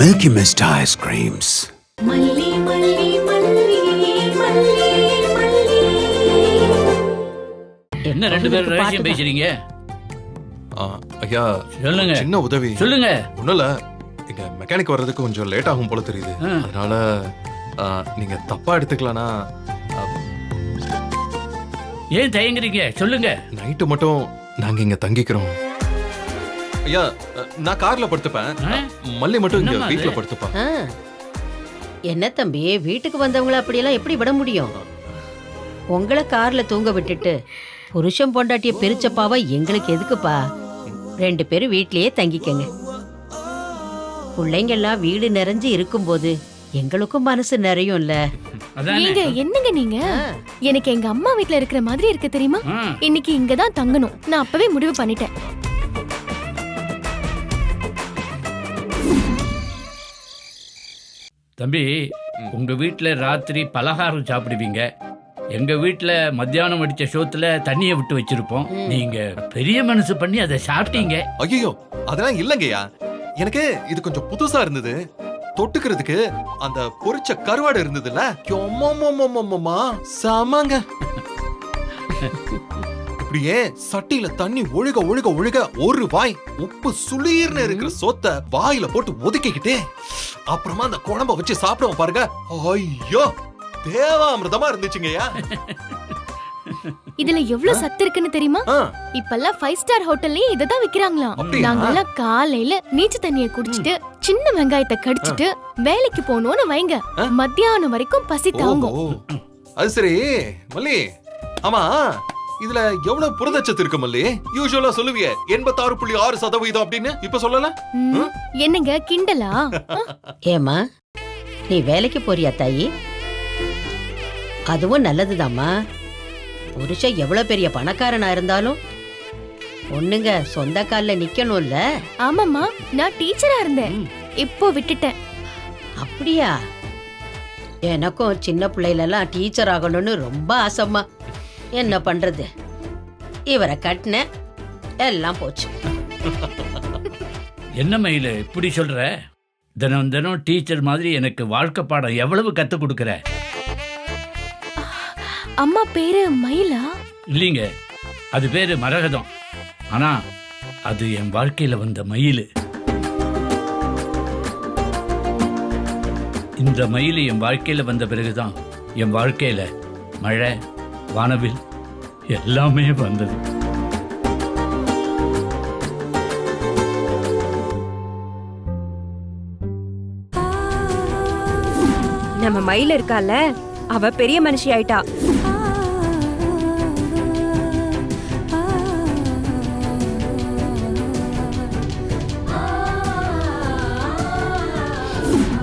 Milky Mist ice creams. மல்லி மல்லி மல்லி மல்லி மல்லி. என்ன ரெண்டு பேரும் ரகசியம் பேசுறீங்க? ஐயா சொல்லுங்க. சின்ன உதவி சொல்லுங்க. ஒண்ணும் இல்ல, இங்க மெக்கானிக் வர்றதுக்கு கொஞ்சம் லேட் ஆகும் போல தெரியுது. அதனால நீங்க தப்பா எடுத்துக்கலாம்னா ஏன் தயங்குறீங்க? சொல்லுங்க. நைட்டு மட்டும் நாங்க இங்க தங்கிக்கிறோம். ஐயா நான் கார்ல படுத்துப்பேன், மல்லி மட்டும் இங்க என்னம்மா வீட்ல அது? படுத்துப்பா. என்ன தம்பி, வீட்டுக்கு வந்தவங்கள அப்படியெல்லாம் எப்படி விட முடியும்? உங்களை கார்ல தூங்க விட்டுட்டு புருஷன் பொண்டாட்டிய பிரிச்சப்பாவா எங்களுக்கு எதுக்குப்பா? 2 பேரும் வீட்லயே தங்கிக்கங்க. பிள்ளைங்க எல்லாம் வீடு நிறைஞ்சு இருக்கும்போது எங்களுக்கும் மனசு நிறையும்ல. அதானே. நீங்க என்னங்க நீங்க? எனக்கு எங்க அம்மா வீட்ல இருக்கிற மாதிரி இருக்கு தெரியுமா? ஆ. இன்னைக்கு இங்க தான் தங்கணும். நான் அப்பவே முடிவு பண்ணிட்டேன். தம்பி, உங்க வீட்ல ராத்திரி பலகாரம் சாப்பிடுவீங்க, எங்க வீட்ல மத்தியானம் அடிச்ச சோத்துல தண்ணியை விட்டு வச்சிருப்போம். நீங்க பெரிய மனசு பண்ணி அதை சாப்பிட்டீங்க. ஐயோ அதெல்லாம் இல்லங்கய்யா, எனக்கு இது கொஞ்சம் புதுசா இருந்தது. தொட்டுக்கிறதுக்கு அந்த பொரிச்ச கருவாடு இருந்ததுல்ல, சாமாங்க. இப்படியே சட்டியில தண்ணி ஒழுக ஒழுக ஒழுக ஒரு வாய் உப்பு சுளீர்னு இருக்கிற சோத்த வாயில போட்டு ஒதுக்கிக்கிட்டே அப்புறமா அந்த குழம்ப வச்சு சாப்பிடுவோம் பாருங்க. ஐயோ தேவாமிர்தமா இருந்துச்சுங்கய்யா. இதுல எவ்வளவு சத்து இருக்குன்னு தெரியுமா? ஆ, இப்பெல்லாம் 5 ஸ்டார் ஹோட்டல்லயே இததான் விக்கிறாங்களாம். அப்படியா? நாங்கெல்லாம் காலையில நீச்ச தண்ணிய குடிச்சிட்டு சின்ன வெங்காயத்தை கடிச்சிட்டு வேலைக்கு போனோம்னு வைங்க, மத்தியானம் வரைக்கும் பசி தாங்கும். ஓஹோ. அது சரி மல்லி, ஆமா இதுல எவ்வளவு புரதச்சத்து இருக்கு மல்லி? யூசுவலா சொல்லுவியே 86.6% அப்படின்னு, இப்ப சொல்லல? ம், என்னங்க கிண்டலா? ஏமா, நீ வேலைக்கு போறியா தாயி? அதுவும் நல்லதுதாம்மா. புருஷன் எவ்வளவு பெரிய பணக்காரனா இருந்தாலும் பொண்ணுங்க சொந்த கால்ல நிக்கணும்ல. ஆமாம்மா, நான் டீச்சரா இருந்தேன், இப்போ விட்டுட்டேன். அப்படியா? எனக்கும் சின்ன பிள்ளையிலலாம் டீச்சர் ஆகணும்னு ரொம்ப ஆசைம்மா. என்ன பண்றது, இவரை கட்டின எல்லாம் போச்சு. என்ன மயிலு இப்படி சொல்ற? தினம் தினம் டீச்சர் மாதிரி எனக்கு வாழ்க்கை பாடம் எவ்வளவு கத்து கொடுக்கற. அம்மா பேரு மயிலா? இல்லீங்க, அது பேரு மரகதம். ஆனா அது என் வாழ்க்கையில வந்த மயிலு. இந்த மயிலு என் வாழ்க்கையில வந்த பிறகுதான் என் வாழ்க்கையில மழை, வானவில் எல்லாமே வந்தது. நம்ம மயில இருக்கால, அவ பெரிய மனுஷி ஆயிட்டா.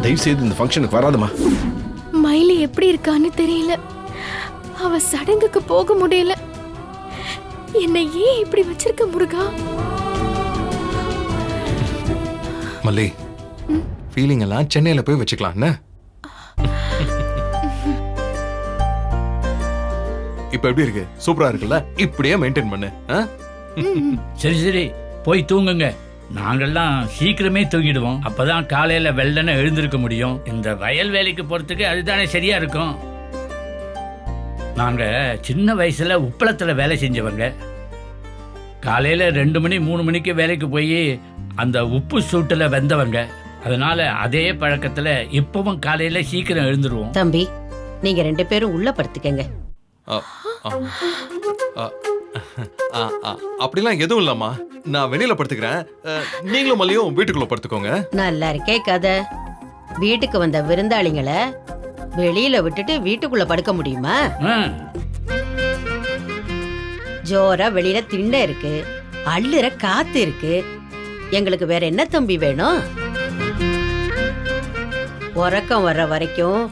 தயவு செய்து இந்த ஃபங்க்ஷனுக்கு வராதமா. மயிலு எப்படி இருக்கான்னு தெரியல, அவ சடங்குக்கு போக முடியல. என்னை ஏன் இப்படி வச்சிருக்க முருகா? மல்லி, ஃபீலிங் எல்லாம் சென்னையில போய் வச்சுக்கலாம் என்ன? இப்ப எப்படி இருக்கு? சூப்பரா இருக்குல்ல? இப்படியே மெயின்டைன் பண்ணு. சரி சரி, போய் தூங்குங்க. நாங்கெல்லாம் சீக்கிரமே தூங்கிடுவோம். அப்பதான் காலையில வெள்ளன எழுந்திருக்க முடியும். இந்த வயல் வேலைக்கு போறதுக்கு அதுதானே சரியா இருக்கும். நாங்க சின்ன வயசுல உப்பளத்துல வேலை செஞ்சவங்க. காலையில 2 மணி 3 மணிக்கு வேலைக்கு போய் அந்த உப்பு சூட்டுல வெந்தவங்க. அதனால அதே பழக்கத்துல இப்பவும் காலையில சீக்கிரம் எழுந்துருவோம். தம்பி, நீங்க 2 பேரும் உள்ள படுத்துக்கங்க. அப்படிலாம் எதுவும் இல்லம்மா, நான் வெளியில படுத்துக்கிறேன். நீங்களும் மல்லியும் வீட்டுக்குள்ள படுத்துக்கோங்க. நல்லா இருக்கே கதை. வீட்டுக்கு வந்த விருந்தாளிங்களை வெளியில விட்டுட்டு வீட்டுக்குள்ள படுக்க முடியுமா? ஆ, ஜோரா வெளியில திண்ணை இருக்கு, அள்ளுற காத்து இருக்கு. எங்களுக்கு வேற என்ன தம்பி வேணும்? உறக்கம் வர்ற வரைக்கும்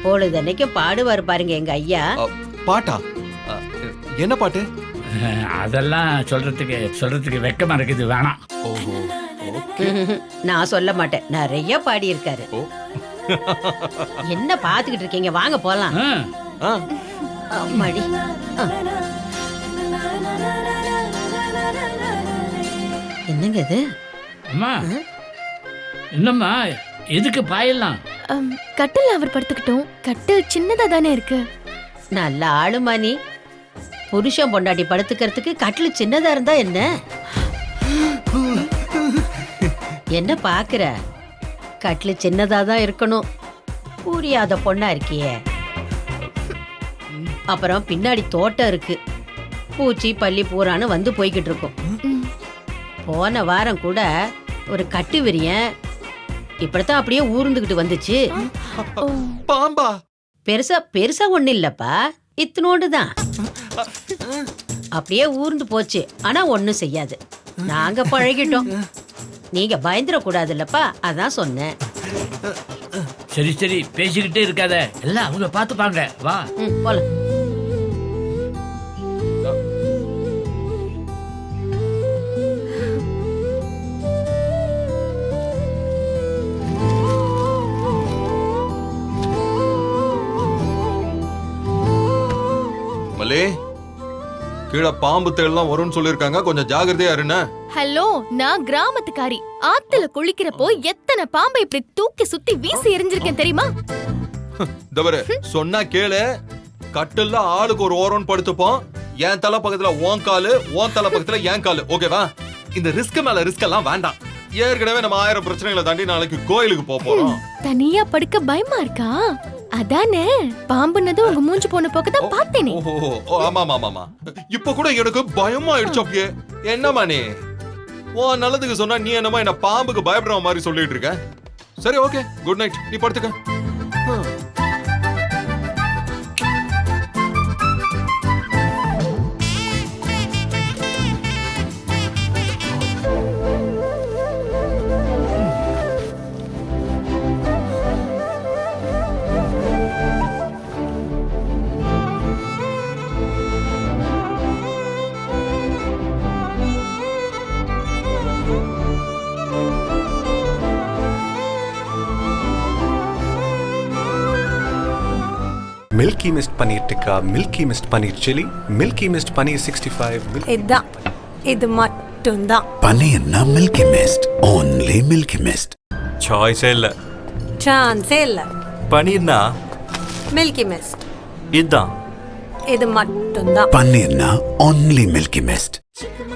பொழுதன்னைக்கும் பாடுவார் பாருங்க எங்க ஐயா. பாட்டா? என்ன பாட்டு? அதெல்லாம் சொல்றதுக்கு வெக்கமா இருக்குது, வேணாம். ஓஹோ. நான் சொல்ல மாட்டேன், நிறைய பாடி இருக்காரு. என்ன பாத்துக்கிட்டு இருக்கீங்க? வாங்க போலாம். ஆ, அம்மாடி. என்னங்க இது? அம்மா என்னம்மா எதுக்கு பாயெல்லாம்? கட்டில் அவர் படுத்துக்கிட்டோம். கட்டில் சின்னதா தானே இருக்கு. நல்ல ஆளுமா நீ. புருஷன் பொண்டாட்டி படுத்துக்கிறதுக்கு கட்டில் சின்னதா இருந்தா என்ன? என்ன பாக்குற? கட்டில் சின்னதா தான் இருக்கணும். புரியாத பொண்ணா இருக்கியே. அப்புறம் பின்னாடி தோட்டம் இருக்கு. பூச்சி பள்ளி பூரான்னு வந்து போய்கிட்டு இருக்கும். போன வாரம் கூட ஒரு கட்டு விரியன் இப்படித்தான் அப்படியே ஊர்ந்துகிட்டு வந்துச்சு. பாம்பா? பெருசா பெருசா ஒண்ணு இல்லப்பா, இத்தனோண்டு தான். அப்படியே ஊர்ந்து போச்சு. ஆனா ஒண்ணும் செய்யாது. நாங்க பழகிட்டோம். நீங்க பயந்துட கூடாதுல்லப்பா, அதான் சொன்னேன். சரி சரி பேசிக்கிட்டே இருக்காத, எல்லாம் அவங்க பார்த்துப்பாங்க. வா. போலாம். மல்லே, கீழே பாம்பு தேள்லாம் வரும்னு சொல்லிருக்காங்க, கொஞ்சம் ஜாகிரதையா இருண்ண. ஹலோ, நான் கிராமத்துக்காரி. ஆத்துல குளிக்கிறப்போ எத்தனை பாம்பை இப்படி தூக்கி சுத்தி வீசி எறிஞ்சிருக்கேன் தெரியுமா? தவறு சொன்னா கேளு. கட்டில்ல ஆளுக்கு ஒரு ஓரம்னு படுத்துப்போம். என் தலை பக்கத்துல உன் காலு, உன் தலை பக்கத்துல என் காலு. ஓகேவா? இந்த ரிஸ்க் மேல ரிஸ்க் எல்லாம் வேண்டாம். ஏற்கனவே நம்ம 1000 பிரச்சனைகளை தாண்டி நாளைக்கு கோயிலுக்கு போறோம். தனியா படுக்க பயமா இருக்கா? அதானே பாம்புனது உங்க மூஞ்சி போன போக்கதான் பார்த்தேனே. ஓ ஆமா ஆமா ஆமா. இப்ப கூட எனக்கு பயமா ஆயிடுச்சு. அப்படியே என்னமா நீ உன் நல்லதுக்கு சொன்னா நீ என்னமா என்ன பாம்புக்கு பயப்படுற மாதிரி சொல்லிட்டு இருக்க? சரி ஓகே, குட் நைட். நீ படுத்துக்க. Milky Mist Paneer Tikka, Milky Mist Paneer Chili, Milky Mist Paneer 65. இதான் இது மட்டும்தான். Paneerna Milky Mist. Only Milky Mist. சாய்ஸே இல்லை. சான்ஸே இல்ல. பன்னீர்னா மில்கி மிஸ்ட் இதுதான். இது மட்டும்தான். Paneerna only Milky Mist. Chicka